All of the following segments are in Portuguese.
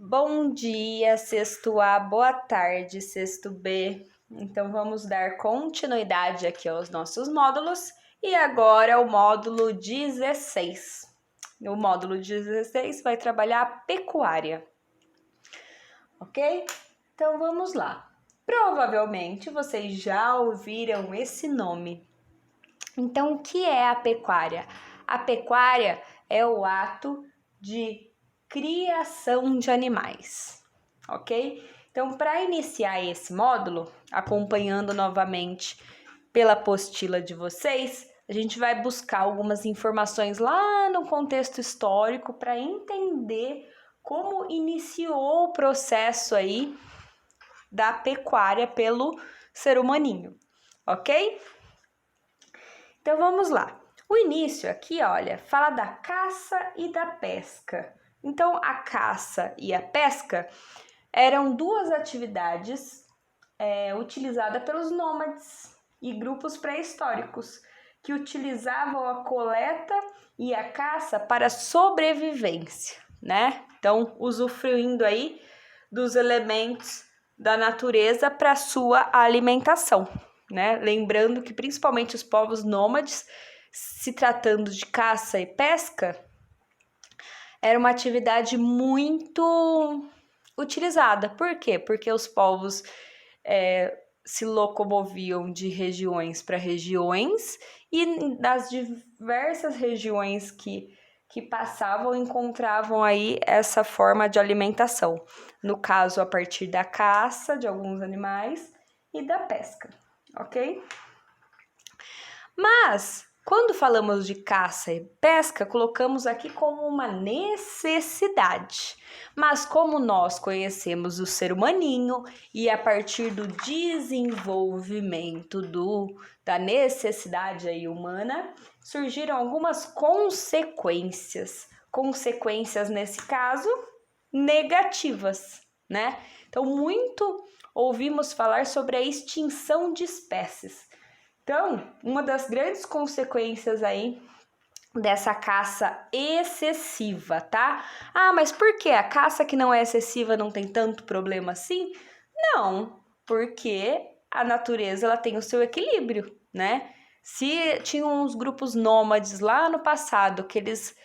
Bom dia, sexto A, boa tarde, sexto B. Então, vamos dar continuidade aqui aos nossos módulos. E agora o módulo 16. O módulo 16 vai trabalhar a pecuária. Ok? Então, vamos lá. Provavelmente, vocês já ouviram esse nome. Então, o que é a pecuária? A pecuária é o ato de criação de animais, ok? Então, para iniciar esse módulo, acompanhando novamente pela apostila de vocês, a gente vai buscar algumas informações lá no contexto histórico para entender como iniciou o processo aí da pecuária pelo ser humaninho, ok? Então, vamos lá. O início aqui, olha, fala da caça e da pesca. Então, a caça e a pesca eram duas atividades utilizadas pelos nômades e grupos pré-históricos que utilizavam a coleta e a caça para sobrevivência, né? Então, usufruindo aí dos elementos da natureza para sua alimentação, né? Lembrando que principalmente os povos nômades, se tratando de caça e pesca, era uma atividade muito utilizada. Por quê? Porque os povos se locomoviam de regiões para regiões e das diversas regiões que passavam encontravam aí essa forma de alimentação. No caso, a partir da caça de alguns animais e da pesca, ok? Mas, quando falamos de caça e pesca, colocamos aqui como uma necessidade. Mas como nós conhecemos o ser humaninho e a partir do desenvolvimento da necessidade aí humana, surgiram algumas consequências. Consequências, nesse caso, negativas, né? Então, muito ouvimos falar sobre a extinção de espécies. Então, uma das grandes consequências aí dessa caça excessiva, tá? Ah, mas por que a caça que não é excessiva não tem tanto problema assim? Não, porque a natureza ela tem o seu equilíbrio, né? Se tinham uns grupos nômades lá no passado que eles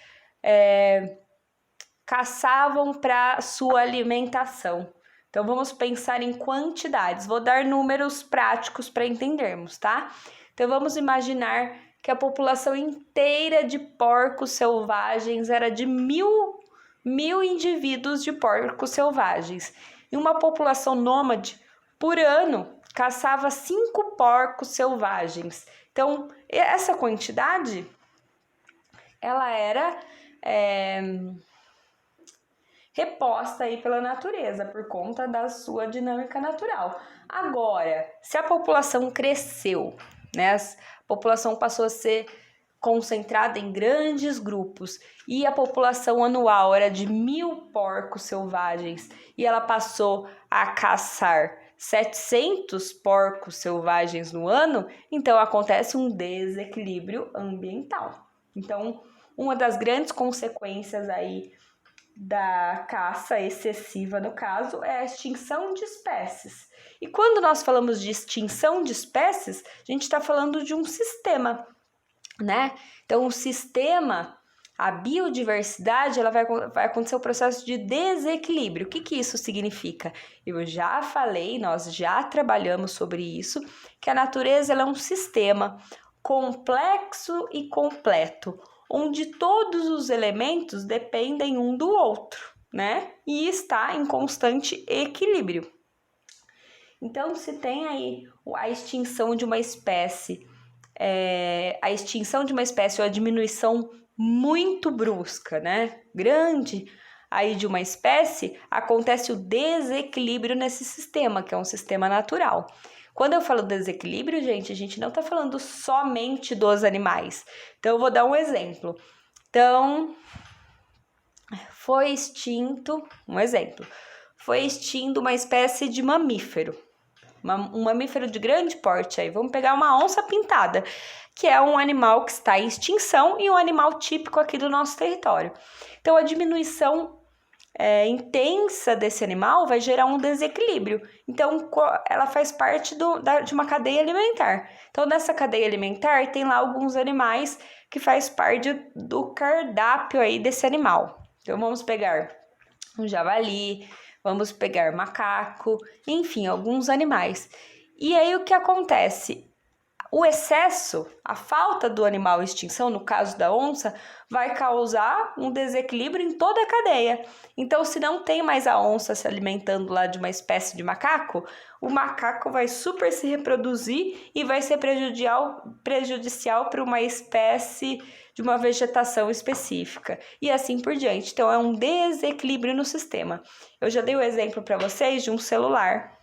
caçavam para sua alimentação. Então, vamos pensar em quantidades. Vou dar números práticos para entendermos, tá? Então, vamos imaginar que a população inteira de porcos selvagens era de mil indivíduos de porcos selvagens. E uma população nômade, por ano, caçava 5 porcos selvagens. Então, essa quantidade, ela era reposta aí pela natureza, por conta da sua dinâmica natural. Agora, se a população cresceu, né, a população passou a ser concentrada em grandes grupos e a população anual era de 1.000 porcos selvagens e ela passou a caçar 700 porcos selvagens no ano, então acontece um desequilíbrio ambiental. Então, uma das grandes consequências aí da caça excessiva, no caso, é a extinção de espécies. E quando nós falamos de extinção de espécies, a gente está falando de um sistema, né? Então, o sistema, a biodiversidade, ela vai acontecer o processo de desequilíbrio. O que isso significa? Eu já falei, nós já trabalhamos sobre isso, que a natureza ela é um sistema complexo e completo, onde todos os elementos dependem um do outro, né? E está em constante equilíbrio. Então, se tem aí a extinção de uma espécie, ou a diminuição muito brusca, né? Grande aí de uma espécie, acontece o desequilíbrio nesse sistema, que é um sistema natural. Quando eu falo desequilíbrio, gente, a gente não está falando somente dos animais. Então, eu vou dar um exemplo. Então, foi extinto uma espécie de mamífero. Um mamífero de grande porte aí. Vamos pegar uma onça pintada, que é um animal que está em extinção e um animal típico aqui do nosso território. Então, a diminuição intensa desse animal vai gerar um desequilíbrio. Então, ela faz parte de uma cadeia alimentar. Então, nessa cadeia alimentar, tem lá alguns animais que faz parte do cardápio aí desse animal. Então, vamos pegar um javali, vamos pegar macaco, enfim, alguns animais. E aí, o que acontece? O excesso, a falta do animal em extinção, no caso da onça, vai causar um desequilíbrio em toda a cadeia. Então, se não tem mais a onça se alimentando lá de uma espécie de macaco, o macaco vai super se reproduzir e vai ser prejudicial para uma espécie de uma vegetação específica e assim por diante. Então, é um desequilíbrio no sistema. Eu já dei o exemplo para vocês de um celular,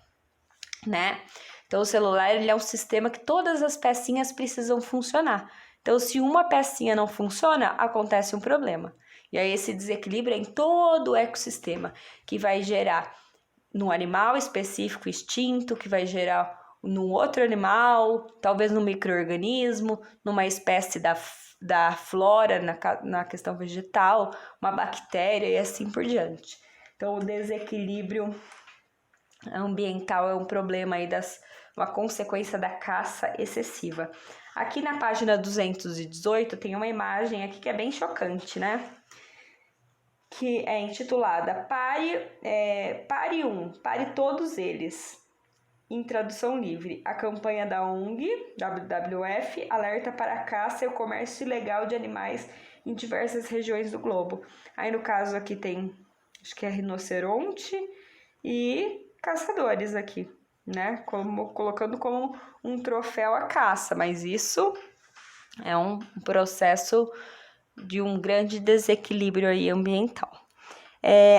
né? Então, o celular ele é um sistema que todas as pecinhas precisam funcionar. Então, se uma pecinha não funciona, acontece um problema. E aí, esse desequilíbrio é em todo o ecossistema, que vai gerar num animal específico extinto, que vai gerar num outro animal, talvez num micro-organismo, numa espécie da flora, na questão vegetal, uma bactéria e assim por diante. Então, o desequilíbrio ambiental é um problema aí uma consequência da caça excessiva. Aqui na página 218 tem uma imagem aqui que é bem chocante, né? Que é intitulada Pare todos eles. Em tradução livre, a campanha da ONG, WWF, alerta para a caça e o comércio ilegal de animais em diversas regiões do globo. Aí no caso aqui tem, acho que é rinoceronte e caçadores aqui, né? Colocando como um troféu a caça, mas isso é um processo de um grande desequilíbrio aí ambiental.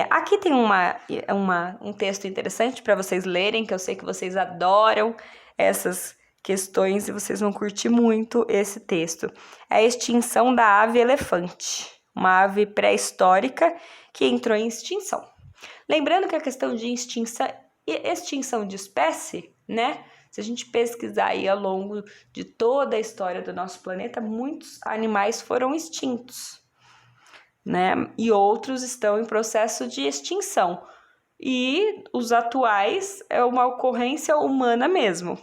Aqui tem um texto interessante para vocês lerem, que eu sei que vocês adoram essas questões e vocês vão curtir muito esse texto. É a extinção da ave elefante, uma ave pré-histórica que entrou em extinção. Lembrando que a questão de extinção de espécie, né? Se a gente pesquisar aí ao longo de toda a história do nosso planeta, muitos animais foram extintos, né? E outros estão em processo de extinção. E os atuais é uma ocorrência humana mesmo,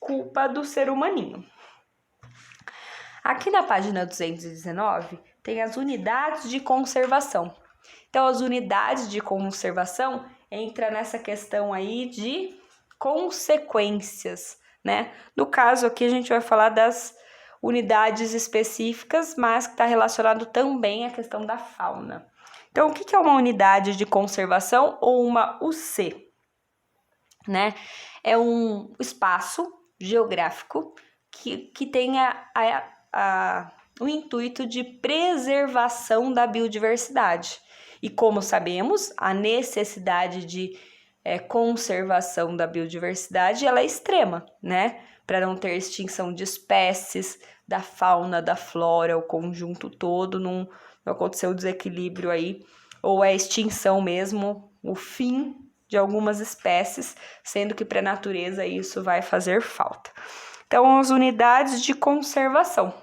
culpa do ser humaninho. Aqui na página 219 tem as unidades de conservação. Então, as unidades de conservação entra nessa questão aí de consequências, né? No caso aqui a gente vai falar das unidades específicas, mas que está relacionado também à questão da fauna. Então, o que é uma unidade de conservação ou uma UC? Né? É um espaço geográfico que tenha o intuito de preservação da biodiversidade. E como sabemos, a necessidade de conservação da biodiversidade ela é extrema, né? Para não ter extinção de espécies, da fauna, da flora, o conjunto todo, não acontecer o desequilíbrio aí, ou a extinção mesmo, o fim de algumas espécies, sendo que para a natureza isso vai fazer falta. Então, as unidades de conservação.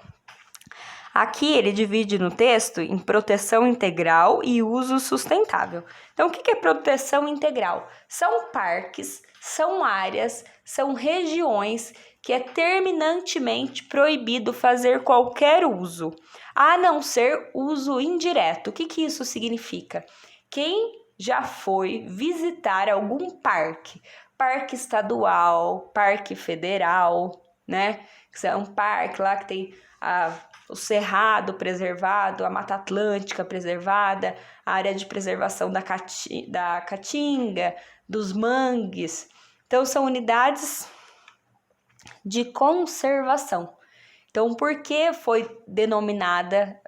Aqui ele divide no texto em proteção integral e uso sustentável. Então, o que é proteção integral? São parques, são áreas, são regiões que é terminantemente proibido fazer qualquer uso, a não ser uso indireto. O que isso significa? Quem já foi visitar algum parque estadual, parque federal, né? Que é um parque lá que tem o Cerrado preservado, a Mata Atlântica preservada, a área de preservação da Caatinga, dos mangues. Então, são unidades de conservação. Então, por que foi denominada,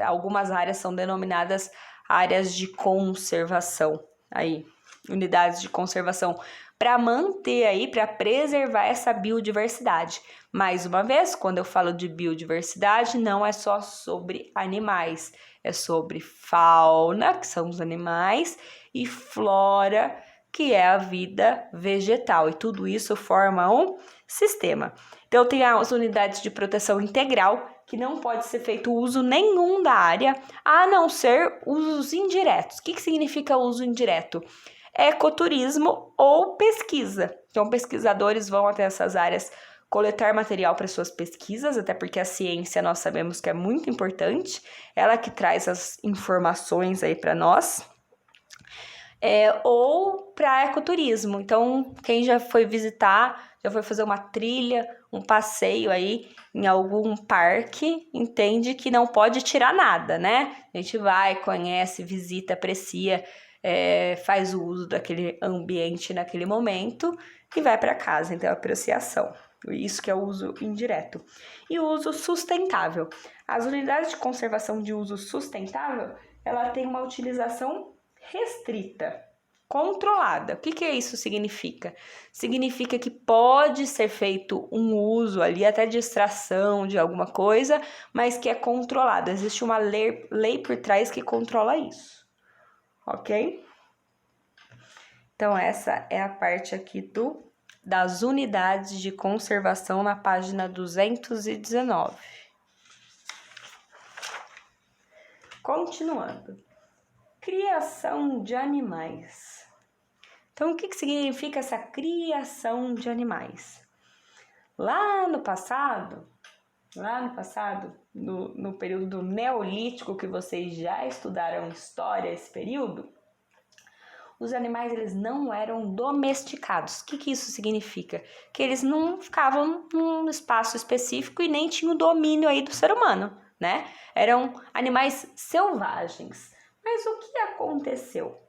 algumas áreas são denominadas áreas de conservação, aí, unidades de conservação, para manter aí, para preservar essa biodiversidade. Mais uma vez, quando eu falo de biodiversidade, não é só sobre animais, é sobre fauna, que são os animais, e flora, que é a vida vegetal, e tudo isso forma um sistema. Então, tem as unidades de proteção integral, que não pode ser feito uso nenhum da área, a não ser usos indiretos. O que significa uso indireto? Ecoturismo ou pesquisa. Então, pesquisadores vão até essas áreas coletar material para suas pesquisas, até porque a ciência nós sabemos que é muito importante, ela que traz as informações aí para nós. Ou para ecoturismo. Então, quem já foi visitar, já foi fazer uma trilha, um passeio aí em algum parque, entende que não pode tirar nada, né? A gente vai, conhece, visita, aprecia, faz o uso daquele ambiente naquele momento e vai para casa. Então, apreciação. Isso que é o uso indireto. E o uso sustentável. As unidades de conservação de uso sustentável, ela tem uma utilização restrita, controlada. O que isso significa? Significa que pode ser feito um uso ali, até de extração de alguma coisa, mas que é controlado. Existe uma lei por trás que controla isso, ok? Então, essa é a parte aqui das unidades de conservação na página 219. Continuando. Criação de animais. Então, o que significa essa criação de animais? Lá no passado, no período do Neolítico, que vocês já estudaram história esse período, os animais eles não eram domesticados. O que isso significa? Que eles não ficavam num espaço específico e nem tinham domínio aí do ser humano, né? Eram animais selvagens. Mas o que aconteceu?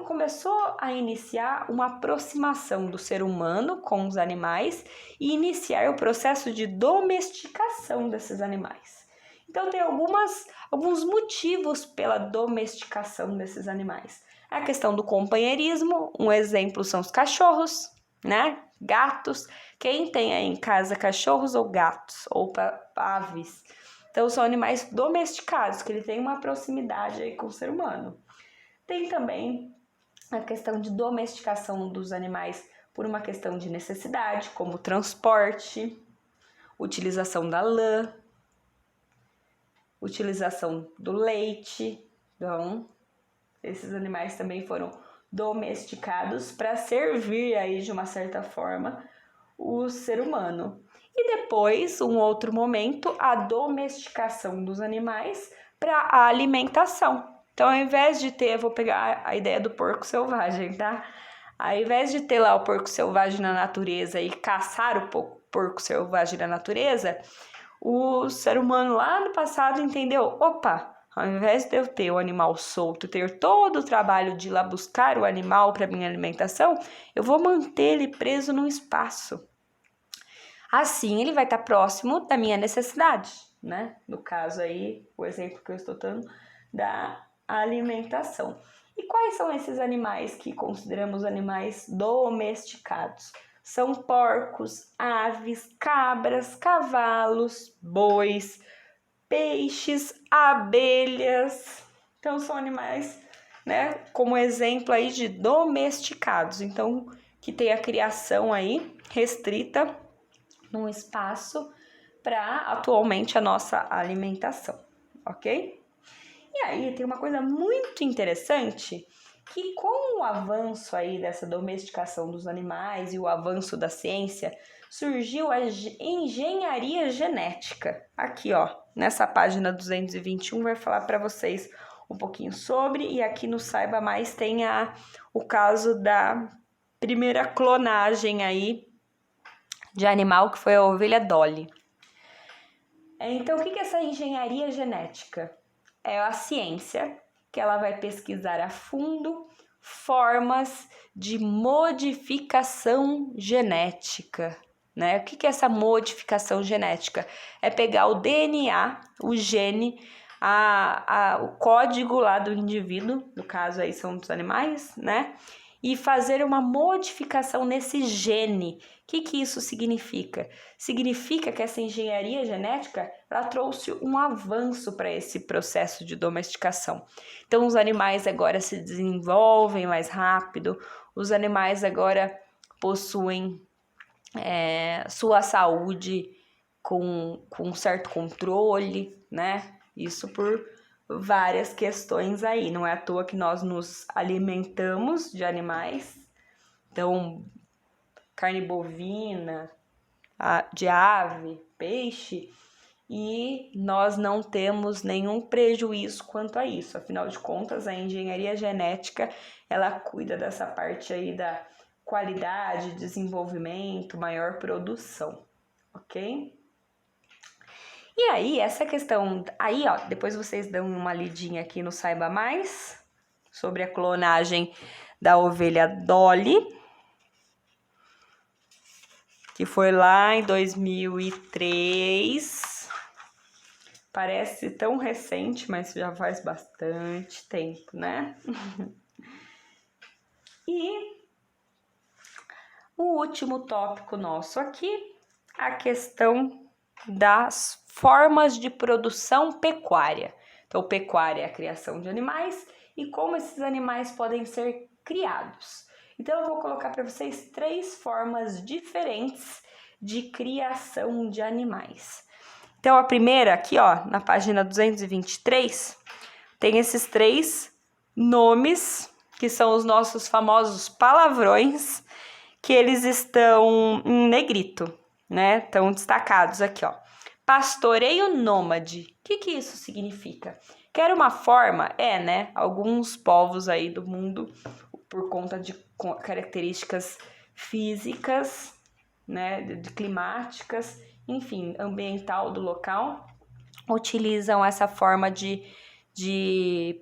Começou a iniciar uma aproximação do ser humano com os animais e iniciar o processo de domesticação desses animais. Então, tem alguns motivos pela domesticação desses animais. A questão do companheirismo, um exemplo são os cachorros, né? Gatos. Quem tem aí em casa cachorros ou gatos ou aves? Então, são animais domesticados, que ele tem uma proximidade aí com o ser humano. Tem também a questão de domesticação dos animais por uma questão de necessidade, como transporte, utilização da lã, utilização do leite. Então, esses animais também foram domesticados para servir aí, de uma certa forma, o ser humano. E depois, um outro momento, a domesticação dos animais para a alimentação. Então, ao invés de ter, vou pegar a ideia do porco selvagem, tá? Ao invés de ter lá o porco selvagem na natureza e caçar o porco selvagem na natureza, o ser humano lá no passado entendeu, opa, ao invés de eu ter o animal solto, ter todo o trabalho de ir lá buscar o animal para minha alimentação, eu vou manter ele preso num espaço. Assim, ele vai estar próximo da minha necessidade, né? No caso aí, o exemplo que eu estou dando da alimentação. E quais são esses animais que consideramos animais domesticados? São porcos, aves, cabras, cavalos, bois, peixes, abelhas. Então, são animais, né, como exemplo aí de domesticados. Então, que tem a criação aí restrita num espaço para atualmente a nossa alimentação, ok? E aí tem uma coisa muito interessante, que com o avanço aí dessa domesticação dos animais e o avanço da ciência, surgiu a engenharia genética. Aqui, ó, nessa página 221 vai falar para vocês um pouquinho sobre, e aqui no Saiba Mais tem o caso da primeira clonagem aí de animal, que foi a ovelha Dolly. Então, o que é essa engenharia genética? É a ciência que ela vai pesquisar a fundo formas de modificação genética, né? O que é essa modificação genética? É pegar o DNA, o gene, o código lá do indivíduo, no caso aí são dos animais, né? E fazer uma modificação nesse gene. O que isso significa? Significa que essa engenharia genética, ela trouxe um avanço para esse processo de domesticação. Então, os animais agora se desenvolvem mais rápido, os animais agora possuem sua saúde com certo controle, né? Isso por várias questões aí. Não é à toa que nós nos alimentamos de animais. Então, carne bovina, de ave, peixe, e nós não temos nenhum prejuízo quanto a isso. Afinal de contas, a engenharia genética, ela cuida dessa parte aí da qualidade, desenvolvimento, maior produção, ok? E aí, essa questão, aí ó, depois vocês dão uma lidinha aqui no Saiba Mais, sobre a clonagem da ovelha Dolly, que foi lá em 2003, parece tão recente, mas já faz bastante tempo, né? E o último tópico nosso aqui, a questão das formas de produção pecuária. Então, pecuária é a criação de animais e como esses animais podem ser criados. Então, eu vou colocar para vocês 3 formas diferentes de criação de animais. Então, a primeira aqui, ó, na página 223, tem esses 3 nomes, que são os nossos famosos palavrões, que eles estão em negrito, né? Estão destacados aqui, ó. Pastoreio nômade. O que isso significa? Quer uma forma? Né? Alguns povos aí do mundo, por conta de características físicas, né? De climáticas, enfim, ambiental do local, utilizam essa forma de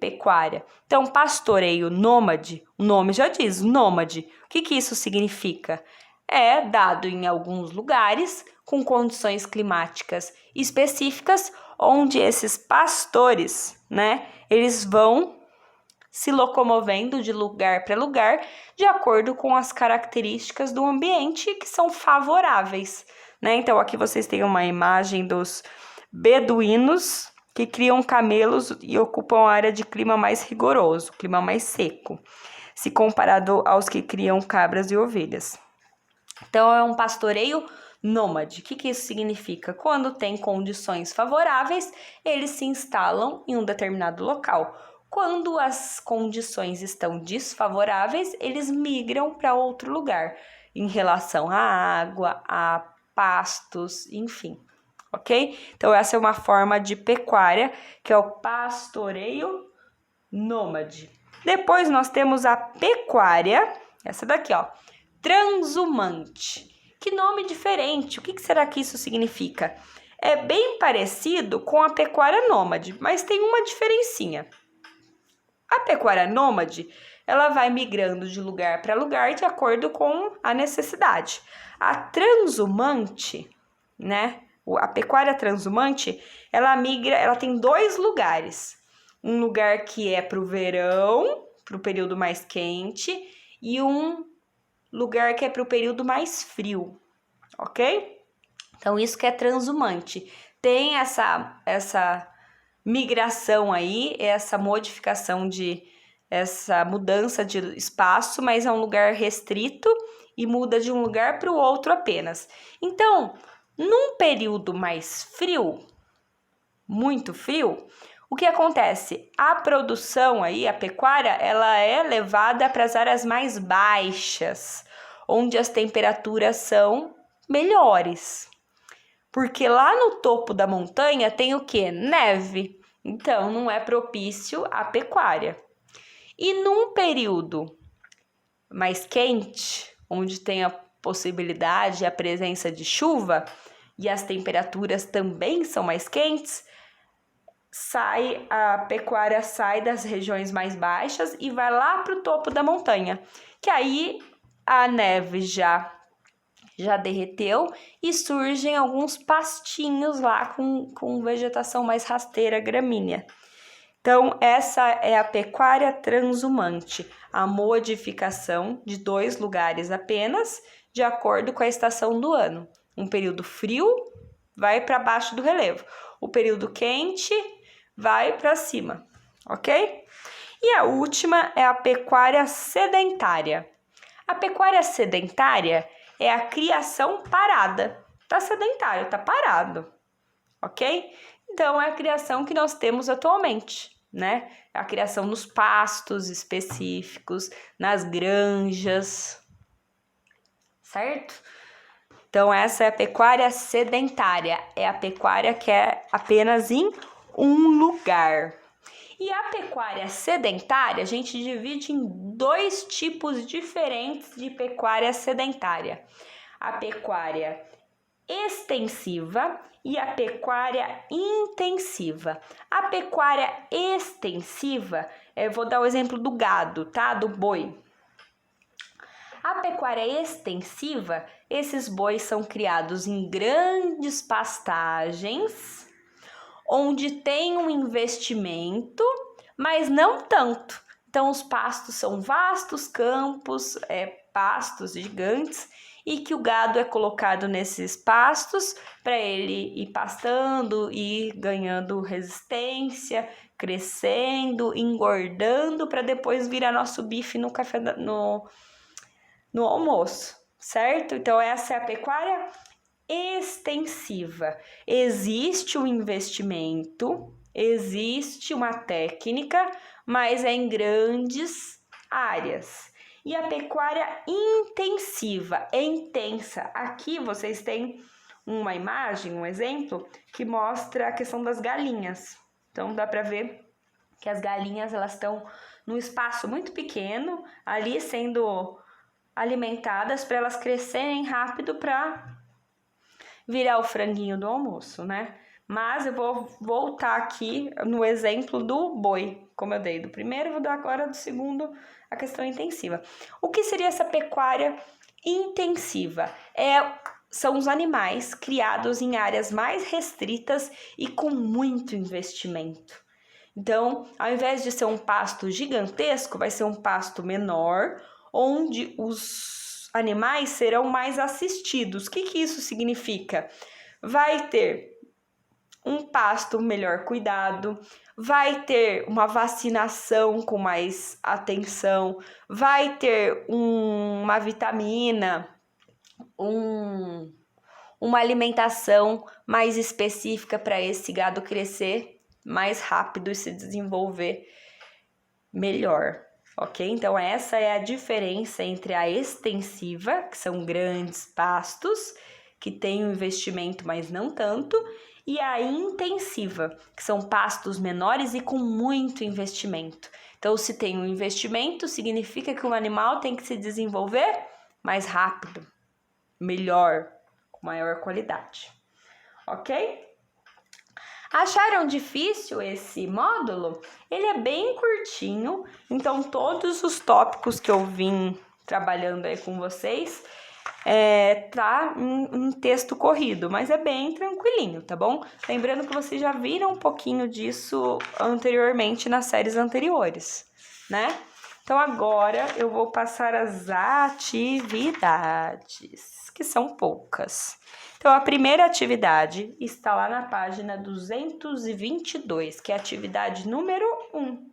pecuária. Então, pastoreio nômade, o nome já diz, nômade. O que isso significa? É dado em alguns lugares com condições climáticas específicas, onde esses pastores, né, eles vão se locomovendo de lugar para lugar de acordo com as características do ambiente que são favoráveis, né? Então, aqui vocês têm uma imagem dos beduínos que criam camelos e ocupam a área de clima mais rigoroso, clima mais seco, se comparado aos que criam cabras e ovelhas. Então, é um pastoreio nômade. O que isso significa? Quando tem condições favoráveis, eles se instalam em um determinado local. Quando as condições estão desfavoráveis, eles migram para outro lugar, em relação à água, a pastos, enfim. Ok? Então, essa é uma forma de pecuária, que é o pastoreio nômade. Depois, nós temos a pecuária, essa daqui, ó, transhumante. Que nome diferente, o que será que isso significa? É bem parecido com a pecuária nômade, mas tem uma diferencinha. A pecuária nômade, ela vai migrando de lugar para lugar de acordo com a necessidade. A transhumante, né? A pecuária transhumante, ela migra, ela tem 2 lugares. Um lugar que é para o verão, para o período mais quente, e um lugar que é para o período mais frio, ok? Então, isso que é transhumante. Tem essa migração aí, essa modificação essa mudança de espaço, mas é um lugar restrito e muda de um lugar para o outro apenas. Então, num período mais frio, muito frio, o que acontece? A produção aí, a pecuária, ela é levada para as áreas mais baixas, onde as temperaturas são melhores. Porque lá no topo da montanha tem o quê? Neve. Então, não é propício à pecuária. E num período mais quente, onde tem a possibilidade e a presença de chuva, e as temperaturas também são mais quentes, a pecuária sai das regiões mais baixas e vai lá para o topo da montanha, que aí a neve já derreteu e surgem alguns pastinhos lá com vegetação mais rasteira, gramínea. Então, essa é a pecuária transhumante, a modificação de 2 lugares apenas, de acordo com a estação do ano. Um período frio vai para baixo do relevo, o período quente vai para cima, ok? E a última é a pecuária sedentária. A pecuária sedentária é a criação parada. tá sedentário, tá parado, ok? Então, é a criação que nós temos atualmente, né? A criação nos pastos específicos, nas granjas, certo? Então, essa é a pecuária sedentária, é a pecuária que é apenas em um lugar. E a pecuária sedentária, a gente divide em dois tipos diferentes de pecuária sedentária. A pecuária extensiva e a pecuária intensiva. A pecuária extensiva, eu vou dar o exemplo do gado, tá? Do boi. A pecuária extensiva, esses bois são criados em grandes pastagens, onde tem um investimento, mas não tanto. Então, os pastos são vastos campos, pastos gigantes, e que o gado é colocado nesses pastos para ele ir pastando e ganhando resistência, crescendo, engordando, para depois virar nosso bife no café no almoço, certo? Então, essa é a pecuária extensiva. Existe um investimento, existe uma técnica, mas é em grandes áreas. E a pecuária intensiva, é intensa. Aqui vocês têm uma imagem, um exemplo, que mostra a questão das galinhas. Então, dá para ver que as galinhas, elas estão num espaço muito pequeno, ali sendo alimentadas para elas crescerem rápido para virar o franguinho do almoço, né? Mas eu vou voltar aqui no exemplo do boi, como eu dei do primeiro, vou dar agora do segundo, a questão intensiva. O que seria essa pecuária intensiva? São os animais criados em áreas mais restritas e com muito investimento. Então, ao invés de ser um pasto gigantesco, vai ser um pasto menor, onde os animais serão mais assistidos. O que isso significa? Vai ter um pasto melhor cuidado, vai ter uma vacinação com mais atenção, vai ter uma vitamina, uma alimentação mais específica para esse gado crescer mais rápido e se desenvolver melhor. Ok? Então, essa é a diferença entre a extensiva, que são grandes pastos, que tem um investimento, mas não tanto, e a intensiva, que são pastos menores e com muito investimento. Então, se tem um investimento, significa que o animal tem que se desenvolver mais rápido, melhor, com maior qualidade. Ok? Acharam difícil esse módulo? Ele é bem curtinho, então todos os tópicos que eu vim trabalhando aí com vocês tá em texto corrido, mas é bem tranquilinho, tá bom? Lembrando que vocês já viram um pouquinho disso anteriormente nas séries anteriores, né? Então agora eu vou passar as atividades, que são poucas. Então, a primeira atividade está lá na página 222, que é a atividade número 1.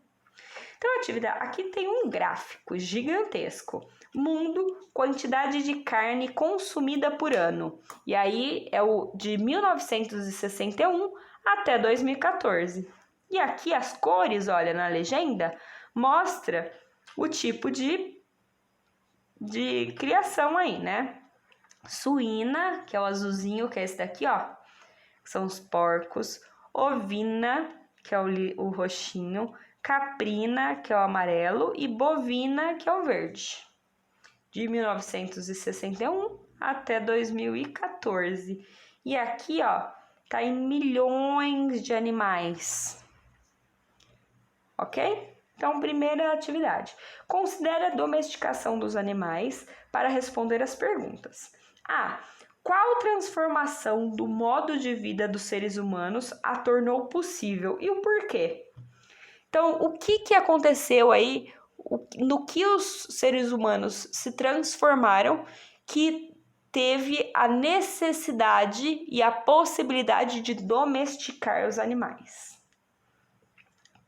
Então, aqui tem um gráfico gigantesco. Mundo, quantidade de carne consumida por ano. E aí é o de 1961 até 2014. E aqui as cores, olha, na legenda, mostra o tipo de criação aí, né? Suína, que é o azulzinho, que é esse daqui, ó, que são os porcos. Ovina, que é o roxinho. Caprina, que é o amarelo. E bovina, que é o verde. De 1961 até 2014. E aqui, ó, tá em milhões de animais. Ok? Então, primeira atividade. Considere a domesticação dos animais para responder as perguntas. Qual transformação do modo de vida dos seres humanos a tornou possível e o porquê? Então, o que aconteceu aí, no que os seres humanos se transformaram que teve a necessidade e a possibilidade de domesticar os animais?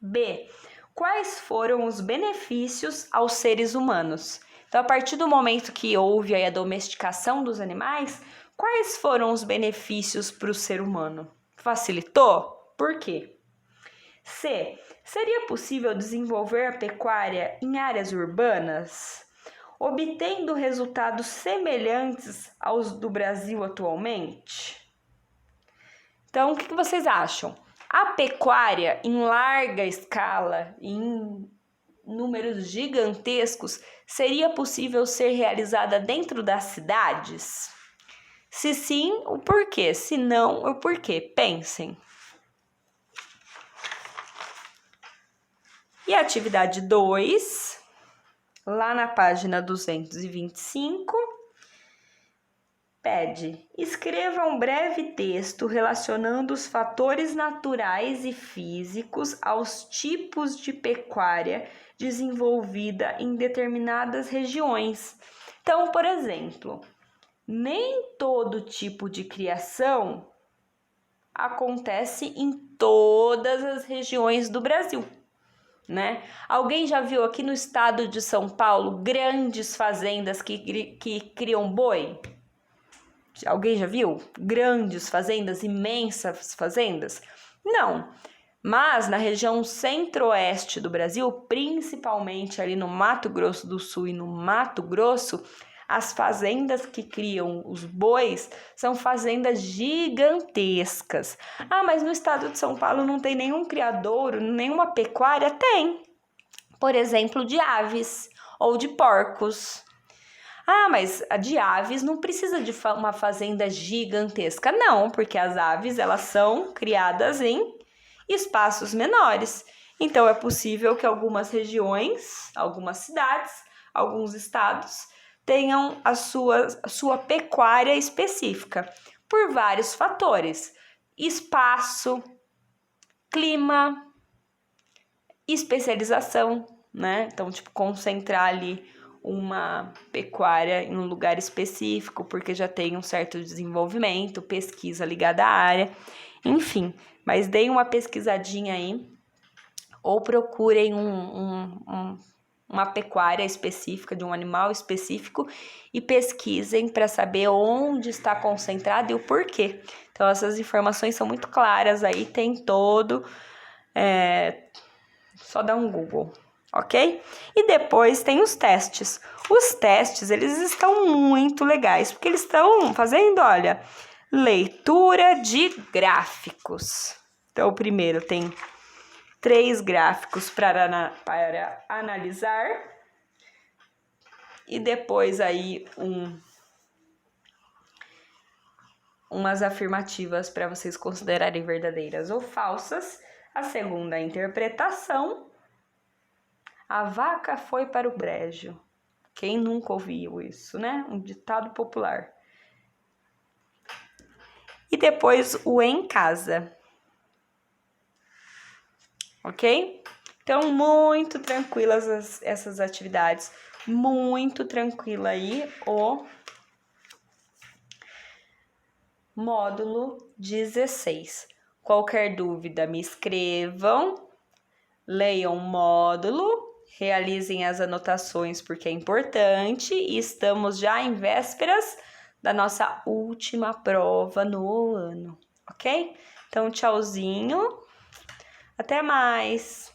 B. Quais foram os benefícios aos seres humanos? Então, a partir do momento que houve aí a domesticação dos animais, Quais foram os benefícios para o ser humano? Facilitou? Por quê? C. Seria possível desenvolver a pecuária em áreas urbanas, obtendo resultados semelhantes aos do Brasil atualmente? Então, o que vocês acham? A pecuária em larga escala, em números gigantescos, seria possível ser realizada dentro das cidades? Se sim, o porquê? Se não, o porquê? Pensem. E a atividade 2, lá na página 225, pede: escreva um breve texto relacionando os fatores naturais e físicos aos tipos de pecuária desenvolvida em determinadas regiões. Então, por exemplo, nem todo tipo de criação acontece em todas as regiões do Brasil, né? Alguém já viu aqui no estado de São Paulo grandes fazendas que criam boi? Alguém já viu? Grandes fazendas, imensas fazendas? Não. Mas na região centro-oeste do Brasil, principalmente ali no Mato Grosso do Sul e no Mato Grosso, as fazendas que criam os bois são fazendas gigantescas. Ah, mas no estado de São Paulo não tem nenhum criadouro, nenhuma pecuária? Tem. Por exemplo, de aves ou de porcos. Ah, mas a de aves não precisa de uma fazenda gigantesca. Não, porque as aves elas são criadas em espaços menores. Então, é possível que algumas regiões, algumas cidades, alguns estados tenham a sua pecuária específica por vários fatores: espaço, clima, especialização, né? Então, tipo, concentrar ali uma pecuária em um lugar específico porque já tem um certo desenvolvimento, pesquisa ligada à área, enfim. Mas deem uma pesquisadinha aí ou procurem uma pecuária específica, de um animal específico e pesquisem para saber onde está concentrado e o porquê. Então, essas informações são muito claras aí, tem todo, só dá um Google, ok? E depois tem os testes. Os testes, eles estão muito legais, porque eles estão fazendo, olha, leitura de gráficos. Então, o primeiro tem 3 gráficos para analisar e depois aí umas afirmativas para vocês considerarem verdadeiras ou falsas. A segunda, a interpretação. A vaca foi para o brejo. Quem nunca ouviu isso, né? Um ditado popular. E depois o em casa. Ok? Então, muito tranquilas essas atividades. Muito tranquila aí o módulo 16. Qualquer dúvida, me escrevam, leiam o módulo, realizem as anotações porque é importante e estamos já em vésperas da nossa última prova no ano, ok? Então, tchauzinho, até mais!